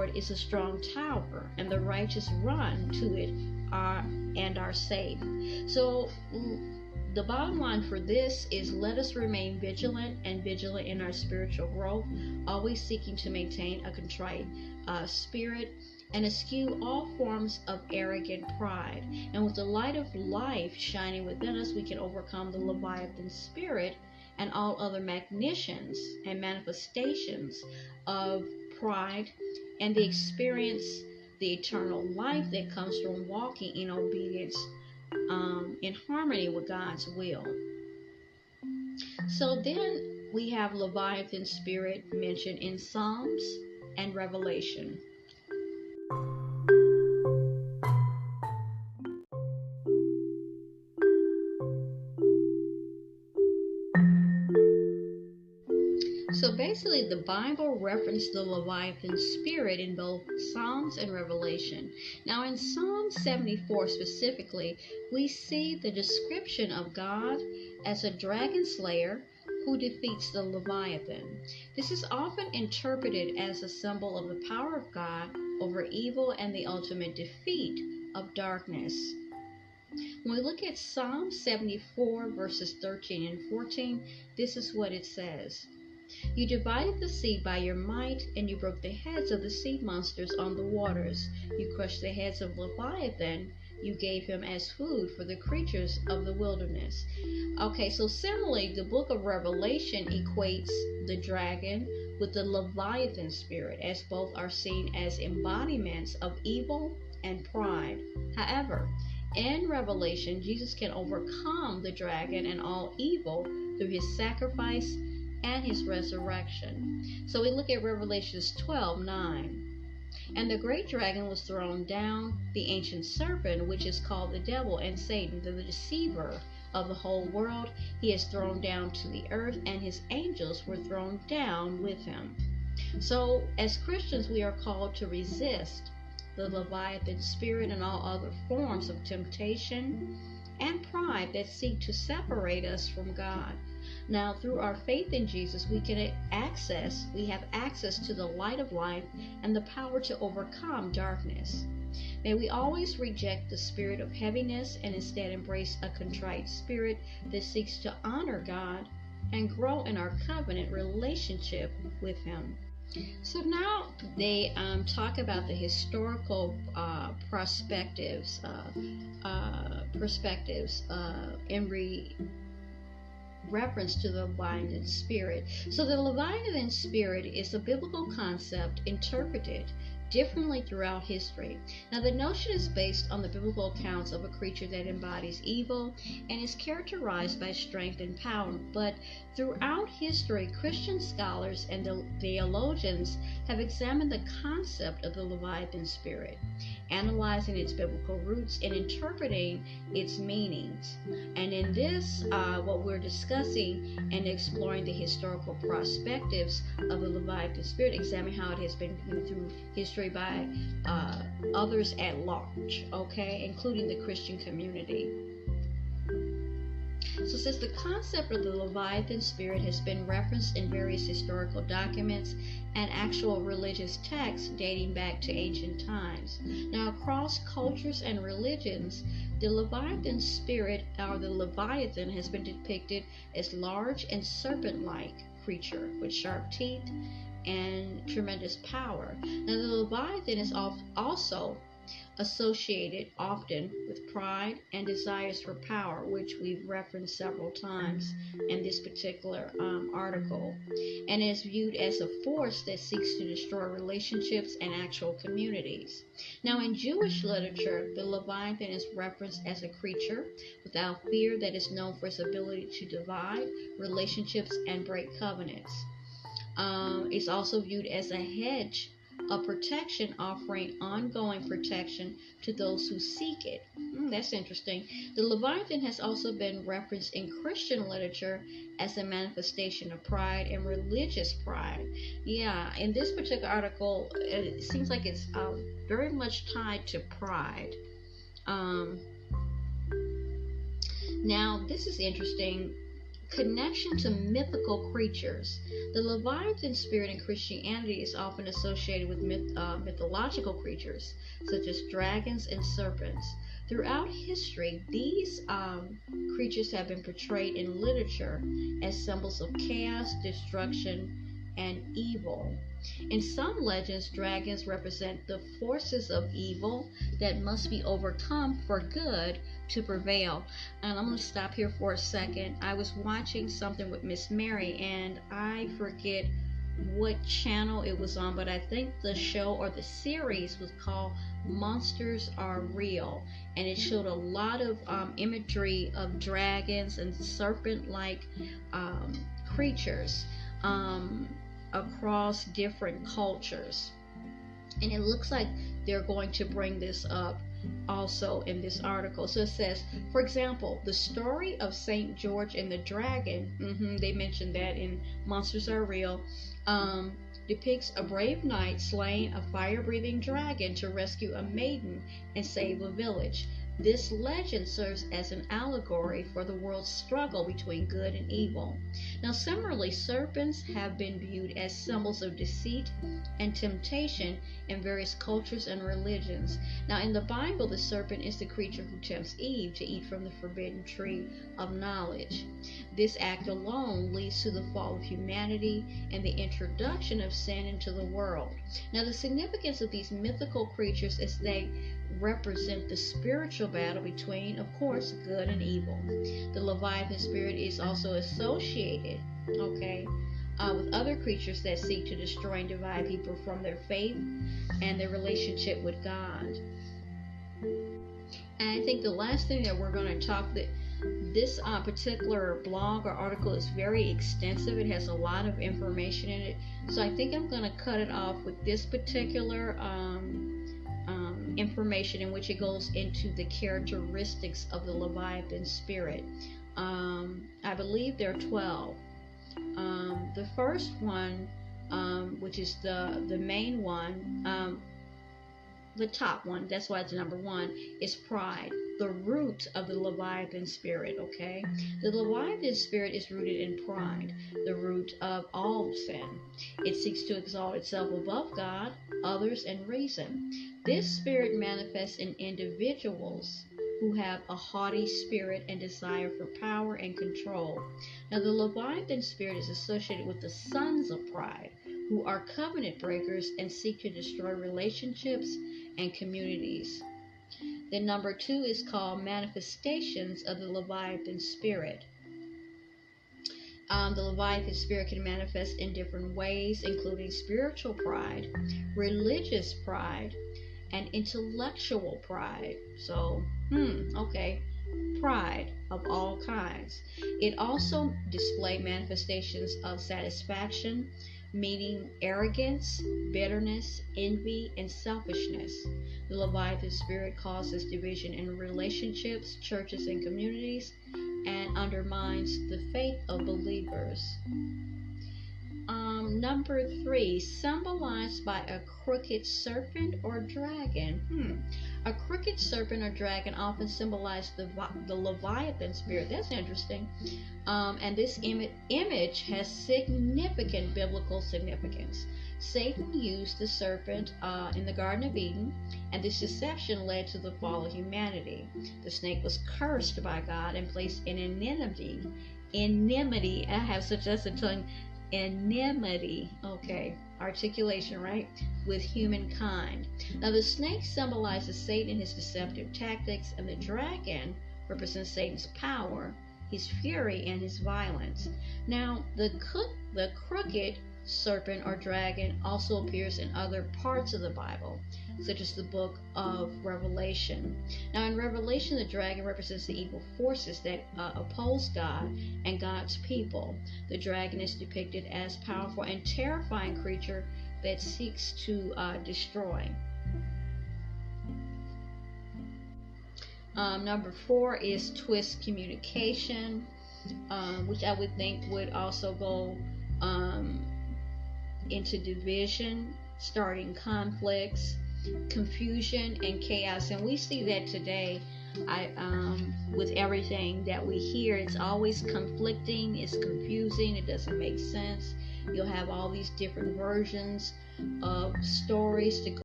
Lord is a strong tower, and the righteous run to it and are safe. So the bottom line for this is, let us remain vigilant in our spiritual growth, always seeking to maintain a contrite spirit and eschew all forms of arrogant pride. And with the light of life shining within us, we can overcome the Leviathan spirit and all other magnificence and manifestations of pride, and experience the eternal life that comes from walking in obedience, in harmony with God's will. So then we have Leviathan spirit mentioned in Psalms and Revelation. So basically, the Bible referenced the Leviathan spirit in both Psalms and Revelation. Now, in Psalm 74 specifically, we see the description of God as a dragon slayer who defeats the Leviathan. This is often interpreted as a symbol of the power of God over evil and the ultimate defeat of darkness. When we look at Psalm 74 verses 13 and 14, this is what it says. You divided the sea by your might, and you broke the heads of the sea monsters on the waters. You crushed the heads of Leviathan. You gave him as food for the creatures of the wilderness. Okay, so similarly, the book of Revelation equates the dragon with the Leviathan spirit, as both are seen as embodiments of evil and pride. However, in Revelation, Jesus can overcome the dragon and all evil through his sacrifice and his resurrection. So we look at Revelations 12:9. And the great dragon was thrown down, the ancient serpent, which is called the devil and Satan, the deceiver of the whole world. He is thrown down to the earth, and his angels were thrown down with him. So as Christians, we are called to resist the Leviathan spirit and all other forms of temptation and pride that seek to separate us from God. Now, through our faith in Jesus, we have access to the light of life and the power to overcome darkness. May we always reject the spirit of heaviness and instead embrace a contrite spirit that seeks to honor God and grow in our covenant relationship with Him. So now they talk about the historical perspectives in reference to the Leviathan spirit. So the Leviathan spirit is a biblical concept interpreted differently throughout history. Now, the notion is based on the biblical accounts of a creature that embodies evil and is characterized by strength and power. But throughout history, Christian scholars and theologians have examined the concept of the Leviathan spirit, analyzing its biblical roots and interpreting its meanings. And in this, what we're discussing and exploring the historical perspectives of the Leviathan spirit, examining how it has been viewed through history by others at large, okay, including the Christian community. So since the concept of the Leviathan spirit has been referenced in various historical documents and actual religious texts dating back to ancient times. Now, across cultures and religions, the Leviathan spirit, or the Leviathan, has been depicted as large and serpent-like creature with sharp teeth and tremendous power. Now, the Leviathan is also associated often with pride and desires for power, which we've referenced several times in this particular article, and is viewed as a force that seeks to destroy relationships and actual communities. Now, in Jewish literature, the Leviathan is referenced as a creature without fear that is known for its ability to divide relationships and break covenants. It's also viewed as a hedge of protection, offering ongoing protection to those who seek it. That's interesting. The Leviathan has also been referenced in Christian literature as a manifestation of pride and religious pride. Yeah, in this particular article, it seems like it's very much tied to pride. Now, this is interesting Connection to mythical creatures. The Leviathan spirit in Christianity is often associated with mythological creatures, such as dragons and serpents. Throughout history, these creatures have been portrayed in literature as symbols of chaos, destruction, and evil. In some legends, dragons represent the forces of evil that must be overcome for good to prevail. And I'm going to stop here for a second. I was watching something with Miss Mary, and I forget what channel it was on, but I think the show or the series was called Monsters Are Real, and it showed a lot of imagery of dragons and serpent-like creatures across different cultures. And it looks like they're going to bring this up also in this article. So it says, for example, the story of St. George and the Dragon, they mentioned that in Monsters Are Real, depicts a brave knight slaying a fire-breathing dragon to rescue a maiden and save a village. This legend serves as an allegory for the world's struggle between good and evil. Now, similarly, serpents have been viewed as symbols of deceit and temptation in various cultures and religions. Now, in the Bible, the serpent is the creature who tempts Eve to eat from the forbidden tree of knowledge. This act alone leads to the fall of humanity and the introduction of sin into the world. Now, the significance of these mythical creatures is they represent the spiritual battle between, of course, good and evil. The Leviathan spirit is also associated, with other creatures that seek to destroy and divide people from their faith and their relationship with God. And I think the last thing that we're going to talk, that this particular blog or article is very extensive. It has a lot of information in it. So I think I'm going to cut it off with this particular information, in which it goes into the characteristics of the Leviathan spirit. I believe there are 12. The first one, which is the main one, the top one, that's why it's number one, is pride, the root of the Leviathan spirit, okay? The Leviathan spirit is rooted in pride, the root of all sin. It seeks to exalt itself above God, others, and reason. This spirit manifests in individuals who have a haughty spirit and desire for power and control. Now, the Leviathan spirit is associated with the sons of pride, who are covenant breakers and seek to destroy relationships and communities. Then number 2 is called manifestations of the Leviathan spirit. The Leviathan spirit can manifest in different ways, including spiritual pride, religious pride, and intellectual pride. So, pride of all kinds. It also displays manifestations of satisfaction, meaning arrogance, bitterness, envy, and selfishness. The Leviathan spirit causes division in relationships, churches, and communities, and undermines the faith of believers. Number 3, symbolized by a crooked serpent or dragon. A crooked serpent or dragon often symbolizes the Leviathan spirit. That's interesting. And this image has significant biblical significance. Satan used the serpent in the Garden of Eden, and this deception led to the fall of humanity. The snake was cursed by God and placed in enmity. I have such a tongue. Enmity, articulation, right, with humankind. Now, the snake symbolizes Satan and his deceptive tactics, and the dragon represents Satan's power, his fury, and his violence. Now, the crooked serpent or dragon also appears in other parts of the Bible, such as the book of Revelation. Now, in Revelation, the dragon represents the evil forces that oppose God and God's people. The dragon is depicted as a powerful and terrifying creature that seeks to destroy. Number 4 is twist communication, which I would think would also go into division, starting conflicts, confusion, and chaos. And we see that today With everything that we hear, it's always conflicting, it's confusing, it doesn't make sense. You'll have all these different versions of stories to